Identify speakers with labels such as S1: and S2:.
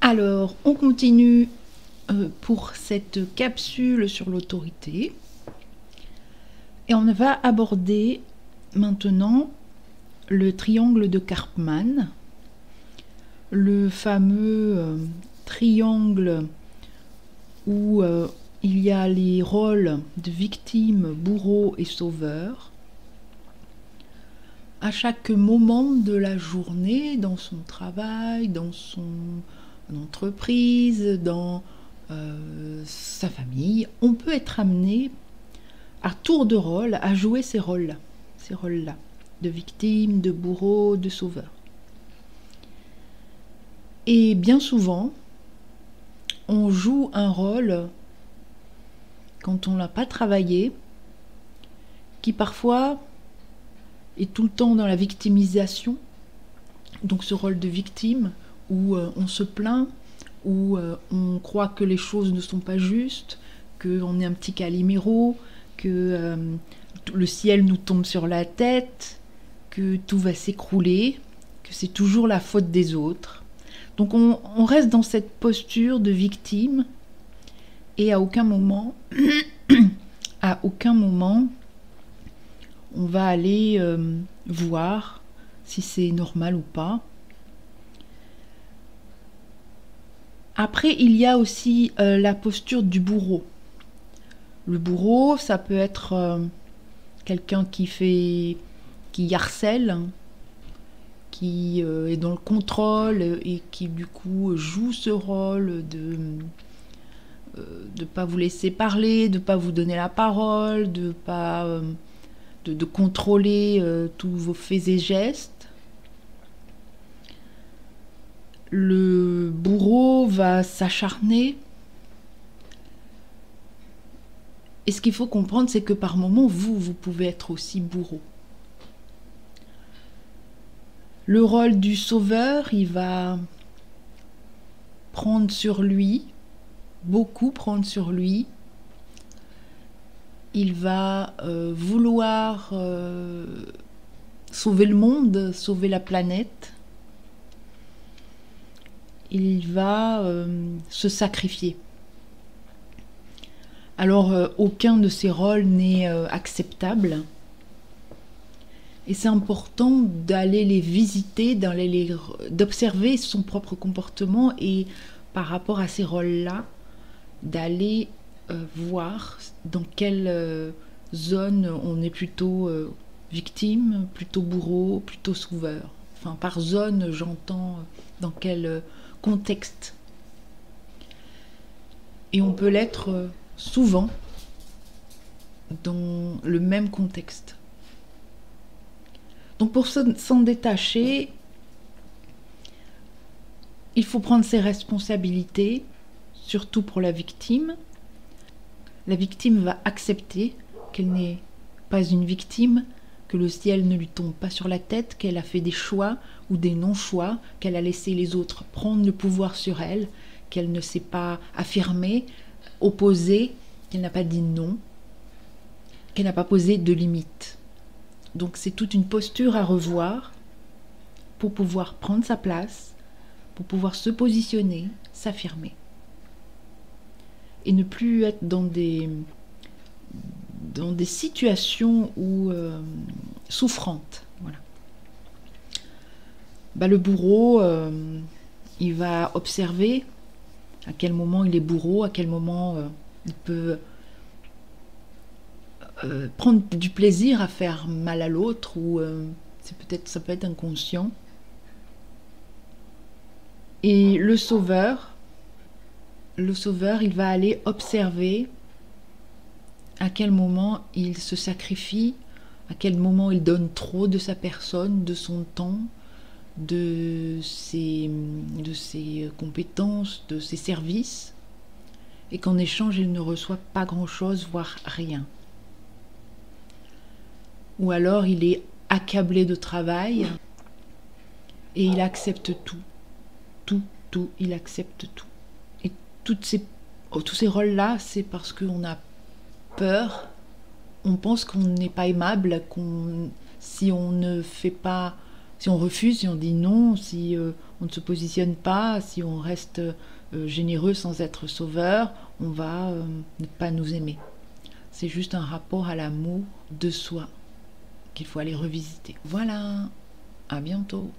S1: Alors, on continue pour cette capsule sur l'autorité. Et on va aborder maintenant le triangle de Karpman, le fameux triangle où il y a les rôles de victime, bourreau et sauveur. À chaque moment de la journée, dans son travail, dans son entreprise, dans sa famille, on peut être amené à tour de rôle à jouer ces rôles-là, de victime, de bourreau, de sauveur. Et bien souvent, on joue un rôle, quand on ne l'a pas travaillé, qui parfois est tout le temps dans la victimisation, donc ce rôle de victime, où on se plaint, où on croit que les choses ne sont pas justes, qu'on est un petit Calimero, que le ciel nous tombe sur la tête, que tout va s'écrouler, que c'est toujours la faute des autres. Donc on reste dans cette posture de victime et à aucun moment, on va aller voir si c'est normal ou pas. Après, il y a aussi la posture du bourreau. Le bourreau, ça peut être quelqu'un qui harcèle, qui est dans le contrôle et qui du coup joue ce rôle de pas vous laisser parler, de pas vous donner la parole, de pas de contrôler tous vos faits et gestes. Le bourreau va s'acharner. Et ce qu'il faut comprendre, c'est que par moments, vous pouvez être aussi bourreau. Le rôle du sauveur, il va prendre sur lui, beaucoup prendre sur lui. Il va vouloir sauver le monde, sauver la planète. Il va se sacrifier. Alors, aucun de ces rôles n'est acceptable. Et c'est important d'aller les visiter, d'observer son propre comportement et par rapport à ces rôles-là, d'aller voir dans quelle zone on est plutôt victime, plutôt bourreau, plutôt sauveur. Enfin, par zone, j'entends dans quel contexte. Et on peut l'être souvent dans le même contexte. Donc pour s'en détacher, il faut prendre ses responsabilités, surtout pour la victime. La victime va accepter qu'elle n'est pas une victime, que le ciel ne lui tombe pas sur la tête, qu'elle a fait des choix ou des non-choix, qu'elle a laissé les autres prendre le pouvoir sur elle, qu'elle ne s'est pas affirmée, opposée, qu'elle n'a pas dit non, qu'elle n'a pas posé de limites. Donc c'est toute une posture à revoir pour pouvoir prendre sa place, pour pouvoir se positionner, s'affirmer. Et ne plus être dans des situations souffrantes. Voilà. Le bourreau, il va observer à quel moment il est bourreau, à quel moment il peut prendre du plaisir à faire mal à l'autre, ou ça peut être inconscient. Et le sauveur, il va aller observer à quel moment il se sacrifie, à quel moment il donne trop de sa personne, de son temps, de ses compétences, de ses services, et qu'en échange, il ne reçoit pas grand-chose, voire rien. Ou alors, il est accablé de travail et il accepte tout, il accepte tout. Et tous ces rôles-là, c'est parce qu'on a peur, on pense qu'on n'est pas aimable, si on ne fait pas, si on refuse, si on dit non, si On ne se positionne pas, si on reste généreux sans être sauveur, on va ne pas nous aimer. C'est juste un rapport à l'amour de soi qu'il faut aller revisiter. Voilà, à bientôt.